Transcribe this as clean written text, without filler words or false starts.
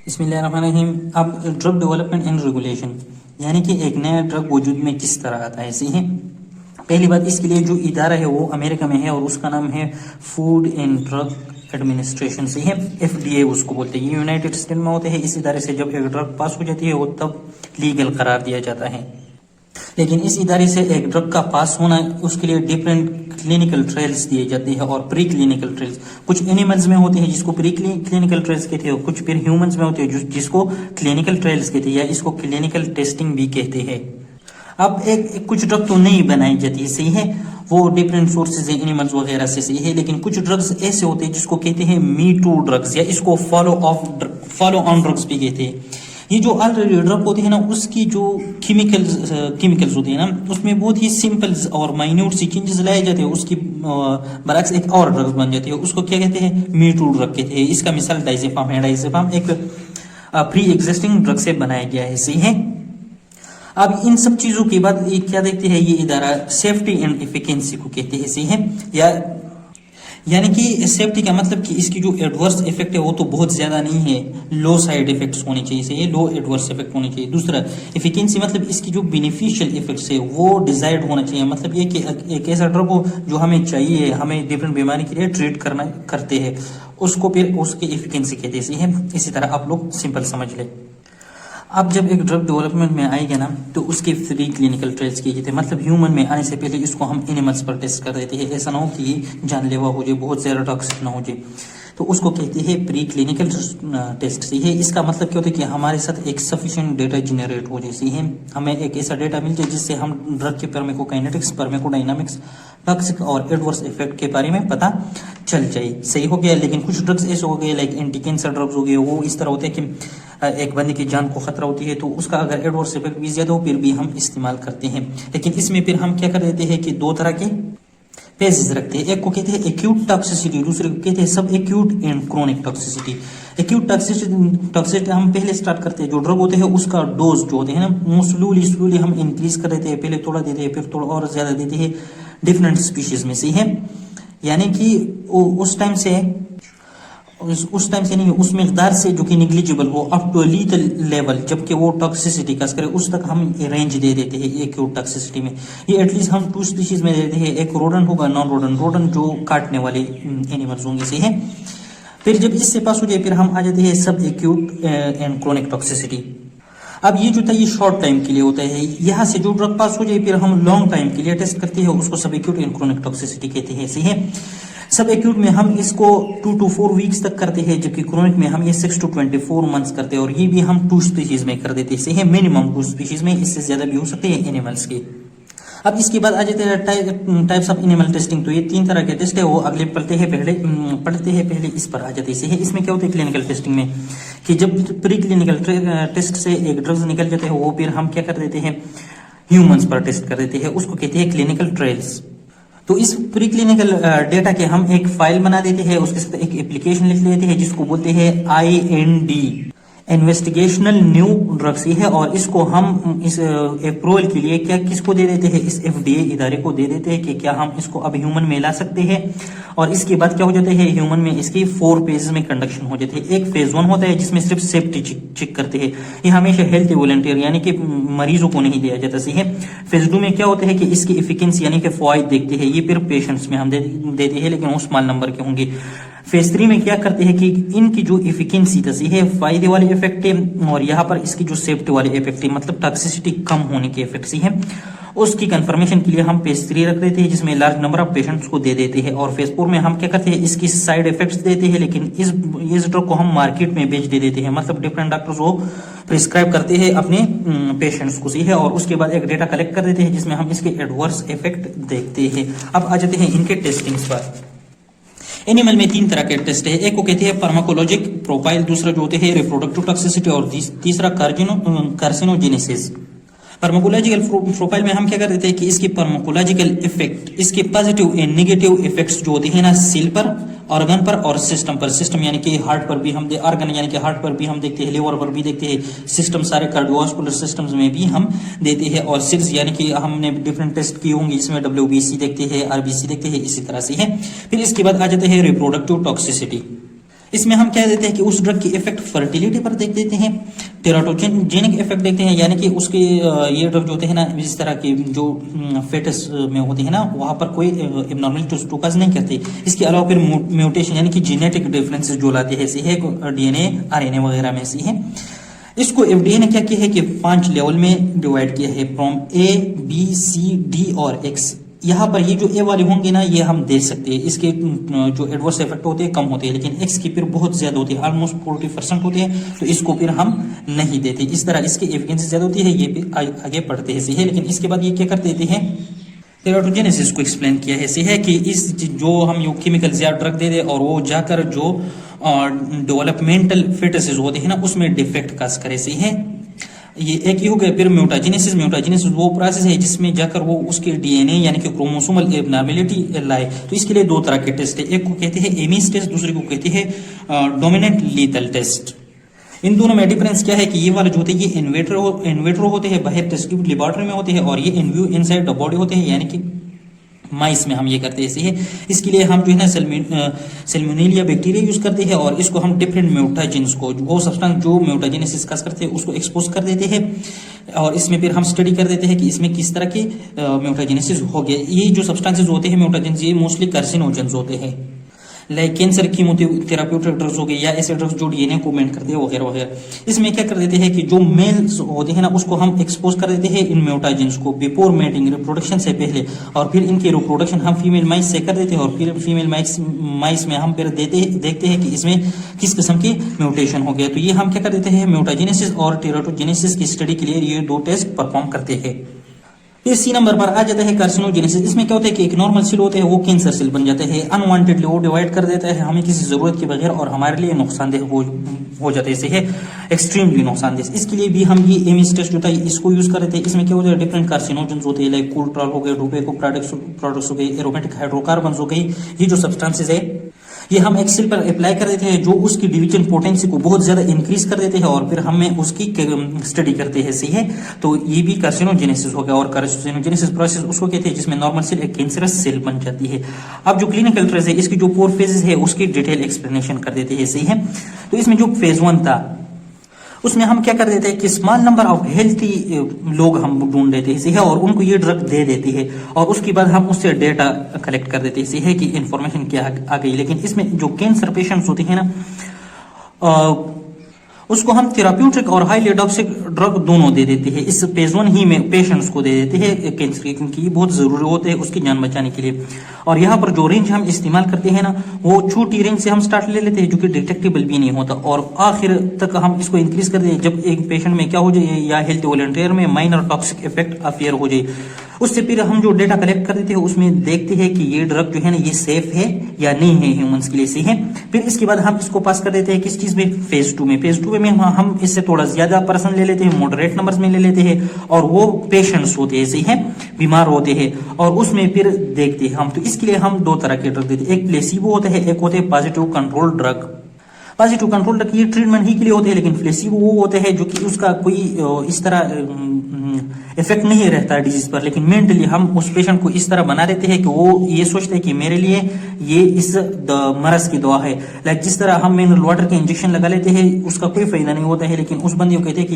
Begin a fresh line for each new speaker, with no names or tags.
बिस्मिल्लाहिर्रहमानिर्रहीम। अब drug development and regulation यानी कि एक नया ड्रग वजूद में किस तरह आता है, सही है। पहली बात, इसके लिए जो इदारा है वो अमेरिका में है और उसका नाम है फूड एंड ड्रग एडमिनिस्ट्रेशन, सही है, FDA उसको बोलते हैं। ये यूनाइटेड स्टेट में होते हैं। इस इदारे से जब एक ड्रग पास हो जाती है वो तब लीगल करार दिया जाता है। लेकिन इस इदारे से एक ड्रग का पास होना, उसके लिए डिफरेंट क्लिनिकल ट्रायल्स दिए जाते हैं और प्री क्लिनिकल ट्रायल्स कुछ एनिमल्स में होते हैं जिसको प्री क्लिनिकल ट्रायल्स कहते हैं, कुछ फिर ह्यूमंस में होते हैं जिसको क्लिनिकल ट्रायल्स कहते हैं या इसको क्लिनिकल टेस्टिंग भी कहते हैं। अब एक कुछ ड्रग तो नहीं बनाई जाती है, सही है, वो डिफरेंट सोर्सेज है एनिमल्स वगैरह से, सही है। लेकिन कुछ ड्रग्स ऐसे होते हैं जिसको कहते हैं मी टू ड्रग्स या इसको फॉलो ऑन ड्रग्स भी कहते हैं। ये जो ऑलरेडी ड्रग होती है ना, उसकी जो केमिकल्स होती है ना, उसमें बहुत ही सिंपल और माइन्यूट सी चेंजेस लाए जाते हैं, उसकी बरक्स एक और ड्रग बन जाती है। उसको क्या कहते हैं? मी टू ड्रग कहते हैं। इसका मिसाल डाइजेपाम है। डाइजेपाम एक प्री एग्जिस्टिंग ड्रग से बनाया गया है, सही है। अब इन सब चीजों के बाद ये क्या देखते हैं, ये इदारा सेफ्टी एंड एफिकेंसी को कहते हैं, सही है। यानी कि सेफ्टी का मतलब कि इसकी जो एडवर्स इफेक्ट है वो तो बहुत ज्यादा नहीं है, लो साइड इफेक्ट्स होने चाहिए, सही है, लो एडवर्स इफेक्ट होने चाहिए। दूसरा, एफिकेंसी मतलब इसकी जो बेनिफिशियल इफेक्ट्स है वो डिजायर्ड होना चाहिए, मतलब ये कि एक ऐसा ड्रग हो जो हमें चाहिए, हमें डिफरेंट बीमारी के लिए ट्रीट करते हैं, उसको फिर उसकी एफिकेंसी कहते हैं, सही है। इसी तरह आप लोग सिंपल समझ ले। अब जब एक ड्रग डेवलपमेंट में आएगा ना, तो उसके फ्री क्लिनिकल ट्रायल्स किए जाते हैं, मतलब ह्यूमन में आने से पहले इसको हम एनिमल्स पर टेस्ट कर देते हैं। ऐसा ना हो कि ये जानलेवा हो जाए, बहुत ज्यादा टॉक्सिक ना हो जाए, तो उसको कहते हैं प्री क्लिनिकल टेस्ट, सही है। इसका मतलब क्या होता है कि हमारे साथ एक सफिशिएंट डेटा जनरेट हो जाए, सही है, हमें एक ऐसा डेटा मिल जाए जिससे हम ड्रग के फार्माकोकाइनेटिक्स, फार्माकोडायनामिक्स, टॉक्सिक और एडवर्स इफेक्ट के बारे में पता चल जाए, सही हो गया। लेकिन कुछ ड्रग्स ऐसे हो गए, लाइक एंटी कैंसर ड्रग्स हो गए, वो इस तरह होते हैं कि एक बंदे की जान को खतरा होती है तो उसका अगर एडवर्स इफेक्ट भी ज्यादा हो फिर भी हम इस्तेमाल करते हैं। लेकिन इसमें फिर हम क्या कर देते हैं कि दो तरह के फेजेस रखते हैं। एक को कहते हैं एक्यूट टॉक्सिसिटी, दूसरे को कहते हैं सब acute and chronic toxicity. Acute toxicity हम पहले स्टार्ट करते हैं, जो ड्रग होते हैं उसका डोज जो होते हैं ना, वो स्लोली हम इंक्रीज कर देते हैं, पहले थोड़ा देते हैं फिर थोड़ा और ज्यादा देते हैं डिफरेंट स्पीशीज में, सही है। यानी कि उस टाइम से नहीं, उस मिकदार से जो कि निग्लिजिबल हो अप टू लीथल लेवल, जबकि वो टॉक्सिसिटी का करे उस तक हम रेंज दे देते हैं एक्यूट टॉक्सिसिटी में। ये एटलीस्ट हम 2 स्पीशीज में देते हैं, एक रोडन होगा, नॉन रोडन जो काटने वाले एनिमल्स होंगे, सही है। फिर जब इससे पास हो जाए फिर हम आ जाते हैं सब एक्यूट एंड क्रोनिक टॉक्सिसिटी। अब ये जो था ये शॉर्ट टाइम के लिए होता है, यहाँ से जो ड्रग पास हो जाए फिर हम लॉन्ग टाइम के लिए टेस्ट करते हैं, उसको सब एक्यूट एंड क्रोनिक टॉक्सिसिटी कहते हैं, सही है। सब एक्यूट में हम इसको 2 to 4 वीक्स तक करते हैं, जबकि क्रोनिक में हम ये 6 to 24 मंथ्स करते हैं, और ये भी हम 2 स्पीशीज में कर देते हैं, सही है, मिनिमम 2 स्पीशीज में, इससे ज्यादा भी हो सकते हैं एनिमल्स के। अब इसके बाद आ जाते हैं टाइप्स ऑफ एनिमल टेस्टिंग। तो ये 3 तरह के टेस्ट है, वो अगले पढ़ते हैं पहले इस पर आ जाते हैं, सही है। इसमें क्या होता है क्लिनिकल टेस्टिंग में कि जब प्री क्लिनिकल टेस्ट से एक ड्रग्स निकल जाते हैं वो फिर हम क्या कर देते हैं, ह्यूमंस पर टेस्ट कर देते हैं, उसको कहते हैं क्लिनिकल ट्रायल्स। तो इस प्री क्लिनिकल डेटा के हम एक फाइल बना देते हैं, उसके साथ एक एप्लीकेशन लिख लेते हैं जिसको बोलते हैं IND, इन्वेस्टिगेशनल न्यू ड्रग्स, है। और इसको हम इस अप्रूवल के लिए क्या किसको दे देते हैं, इस FDA इदारे को दे देते हैं कि क्या हम इसको अब ह्यूमन में ला सकते हैं। और इसके बाद क्या हो जाता है, ह्यूमन में इसके 4 फेजेस में कंडक्शन हो जाते हैं। एक फेज 1 होता है जिसमें सिर्फ सेफ्टी चेक करते हैं, ये हमेशा हेल्थी वॉलंटियर यानी कि मरीजों को नहीं दिया जाता, सही है। फेज 2 में क्या होता है कि इसकी इफिकेंसी यानी कि फवाइद देखते हैं, ये फिर पेशेंट्स में हम देते हैं लेकिन वो स्मॉल नंबर के होंगे। फेज 3 में क्या करते हैं कि इनकी जो इफिकेंसी तसी है, फायदे वाले इफेक्ट है, और यहाँ पर इसकी जो सेफ्टी वाले इफेक्ट है, मतलब टॉक्सिसिटी कम होने के इफेक्ट सी है, उसकी कंफर्मेशन के लिए हम फेज 3 रख देते हैं जिसमें लार्ज नंबर ऑफ पेशेंट्स को दे देते हैं। और फेज 4 में हम क्या करते हैं, इसकी साइड इफेक्ट्स देते हैं, लेकिन इस ड्रग को हम मार्केट में बेच देते हैं, मतलब डिफरेंट डॉक्टर्स वो प्रिस्क्राइब करते हैं अपने पेशेंट्स को, सही है। और उसके बाद एक डेटा कलेक्ट कर देते हैं जिसमें हम इसके एडवर्स इफेक्ट देखते हैं। अब आ जाते हैं इनके टेस्टिंग्स पर। एनिमल में 3 तरह के टेस्ट है, एक को कहते हैं फार्माकोलॉजिक प्रोफाइल, दूसरा जो होते हैं रिप्रोडक्टिव टॉक्सिसिटी, और तीसरा कार्सिनोजेनेसिस। फार्माकोलॉजिकल प्रोफाइल में हम क्या कर देते हैं कि इसकी फार्माकोलॉजिकल इफेक्ट, इसके पॉजिटिव एंड नेगेटिव इफेक्ट्स जो होते हैं ना, सेल पर, ऑर्गन पर और सिस्टम पर। सिस्टम यानी कि हार्ट पर भी हम ऑर्गन यानी कि हार्ट पर भी हम देखते हैं, लिवर पर भी देखते हैं, सिस्टम सारे कार्डियोवास्कुलर सिस्टम्स में भी हम देते हैं। और सेल्स यानी कि हमने डिफरेंट टेस्ट किए होंगे, इसमें WBC देखते हैं, RBC देखते हैं, इसी तरह से है। फिर इसके बाद आ जाते हैं रिप्रोडक्टिव टॉक्सिसिटी। इसमें हम क्या देते हैं कि उस ड्रग की इफेक्ट फर्टिलिटी पर देख देते हैं, टेराटोजेनिक इफेक्ट देखते हैं, यानी कि उसके ये ड्रग जो होते हैं ना, इस तरह के जो फेटस में होते हैं ना, वहां पर कोई एबनॉर्मलिटी टू काज नहीं करते। इसके अलावा फिर म्यूटेशन यानी कि जेनेटिक डिफरेंसेस जो लाते हैं, है डीएनए आरएनए वगैरह में से है। इसको एफडीए ने क्या किया है कि 5 लेवल में डिवाइड किया है, from A B C D और एक्स। यहाँ पर ये जो ए वाले होंगे ना, ये हम दे सकते हैं, इसके जो एडवर्स इफेक्ट होते हैं कम होते हैं, लेकिन एक्स की फिर बहुत ज्यादा होती है, ऑलमोस्ट 40% होते हैं, तो इसको फिर हम नहीं देते। इस तरह इसकी एफिशिएंसी ज्यादा होती है, ये फिर आगे बढ़ते हैं। लेकिन इसके बाद ये क्या कर देते हैं, टेराटोजेनेसिस को एक्सप्लेन किया है कि इस जो हम केमिकल ज्यादा ड्रग दे दे और वो जाकर जो डेवलपमेंटल फेटसेस होते हैं ना, उसमें डिफेक्ट काज करे से है। ये एक ही हो गया। फिर म्यूटाजेनेसिस वो प्रोसेस है जिसमें जाकर वो उसके डीएनए यानी कि क्रोमोसोमल एबनॉर्मेलिटी लाए। तो इसके लिए 2 तरह के टेस्ट है, एक को कहते हैं एमिस टेस्ट, दूसरे को कहते हैं डोमिनेंट लीथल टेस्ट। इन दोनों में डिफरेंस क्या है कि ये वाले जो होते हैं ये इनवेट्रो होते हैं, बाहर टेस्ट ट्यूब लेबोरेटरी में होते हैं, और ये इनव्यू इनसाइड द बॉडी होते हैं, यानी कि माइस में हम ये करते हैं। इसके लिए हम जो है ना सेल्मोनेलिया बैक्टीरिया यूज करते हैं, और इसको हम डिफरेंट म्यूटाजेंस को, वो सब्सटेंस जो म्यूटाजेनेसिस करते हैं उसको एक्सपोज कर देते हैं, और इसमें फिर हम स्टडी कर देते हैं कि इसमें किस तरह की म्यूटाजेनेसिस हो गया। ये जो सब्सटेंसेस होते हैं म्यूटाजेंस, ये मोस्टली कार्सिनोजेंस होते हैं, लाइक कैंसर कीमोथेराप्यूटिक ड्रग्स हो गए, या ऐसे ड्रग्स जो डीएनए को मेंट करते हैं वगैरह वगैरह। इसमें क्या कर देते हैं कि जो मेल्स होते हैं ना, उसको हम एक्सपोज कर देते हैं इन म्यूटाजेंस को बिफोर मेटिंग, रिप्रोडक्शन से पहले, और फिर इनकी रिप्रोडक्शन हम फीमेल माइस से कर देते हैं, और फिर फीमेल माइस में हम फिर देखते हैं कि इसमें किस किस्म की म्यूटेशन हो गया। तो ये हम क्या कर देते हैं, म्यूटाजेनेसिस और टेराटोजेनेसिस की स्टडी के लिए ये 2 टेस्ट परफॉर्म करते हैं। फिर सी नंबर पर आ जाता है कार्सिनोजेनेसिस। इसमें क्या होता है कि एक नॉर्मल सेल होते हैं वो कैंसर सेल बन जाते हैं, अनवांटेडली वो डिवाइड कर देता है हमें किसी जरूरत के बगैर, और हमारे लिए नुकसानदेह हो जाते हैं, है एक्सट्रीमली नुकसानदेह। इसके लिए भी हम ये एमिस टेस्ट होता है इसको यूज कर रहे थे। इसमें क्या होता है, डिफरेंट कार्सिनोजेंस होते हैं, लाइक कोल्ट्रॉल हो गए, टोबैको प्रोडक्ट्स हो गए, एरोमेटिक हाइड्रोकार्बन्स हो गई। ये जो सब्सटेंसेस है ये हम एक सेल पर अप्लाई कर देते हैं, जो उसकी डिवीजन पोटेंसी को बहुत ज्यादा इंक्रीज कर देते हैं, और फिर हमें उसकी स्टडी करते हैं, सही है। तो ये भी कार्सिनोजेनेसिस हो गया, और कार्सिनोजेनेसिस प्रोसेस उसको कहते हैं जिसमें नॉर्मल सेल एक कैंसरस सेल बन जाती है। अब जो क्लिनिकल ट्रायल्स है इसकी जो 4 फेजेस है उसकी डिटेल एक्सप्लेनेशन कर देते हैं, सही है। तो इसमें जो फेज 1 था उसमें हम क्या कर देते हैं कि स्मॉल नंबर ऑफ हेल्थी लोग हम ढूंढ देते हैं, और उनको ये ड्रग दे देती है, और उसके बाद हम उससे डेटा कलेक्ट कर देते हैं कि इंफॉर्मेशन क्या आ गई। लेकिन इसमें जो कैंसर पेशेंट्स होते हैं ना, उसको हम थेराप्यूटिक और हाईली टॉक्सिक ड्रग दोनों दे देते हैं। इस फेज 1 ही में पेशेंट्स को दे देते हैं कैंसर के, क्योंकि ये बहुत जरूरी होते हैं उसकी जान बचाने के लिए। और यहाँ पर जो रेंज हम इस्तेमाल करते हैं ना, वो छोटी रेंज से हम स्टार्ट ले लेते हैं, जो कि डिटेक्टेबल भी नहीं होता, और आखिर तक हम इसको इंक्रीज कर दें जब एक पेशेंट में क्या हो जाए, या हेल्थ वॉलंटियर में माइनर टॉक्सिक इफेक्ट अफेयर हो जाए। उससे फिर हम जो डेटा कलेक्ट कर देते हैं उसमें देखते हैं कि ये ड्रग जो है ना ये सेफ है या नहीं है ह्यूमंस के लिए, सही है। फिर इसके बाद हम इसको पास कर देते हैं किस चीज में, फेज 2 में। फेज 2 में हम इससे थोड़ा ज्यादा पर्सन ले लेते हैं, मॉडरेट नंबर्स में ले लेते हैं, और वो पेशेंट्स होते हैं, सही है, बीमार होते हैं, और उसमें फिर देखते हैं हम। तो इसके लिए हम 2 तरह के ड्रग देते हैं, एक प्लेसिबो होता है, एक होते हैं positive control drug. Positive control drug ये ट्रीटमेंट ही के लिए होते हैं, लेकिन प्लेसिबो वो होते हैं जो कि उसका कोई इस तरह इफेक्ट नहीं रहता डिजीज पर, लेकिन मेंटली हम उस पेशेंट को इस तरह बना देते हैं कि वो ये सोचते हैं कि मेरे लिए ये इस मरज की दवा है। लाइक जिस तरह हम मिनरल वाटर के इंजेक्शन लगा लेते हैं उसका कोई फायदा नहीं होता है, लेकिन उस बंदे को कहते हैं कि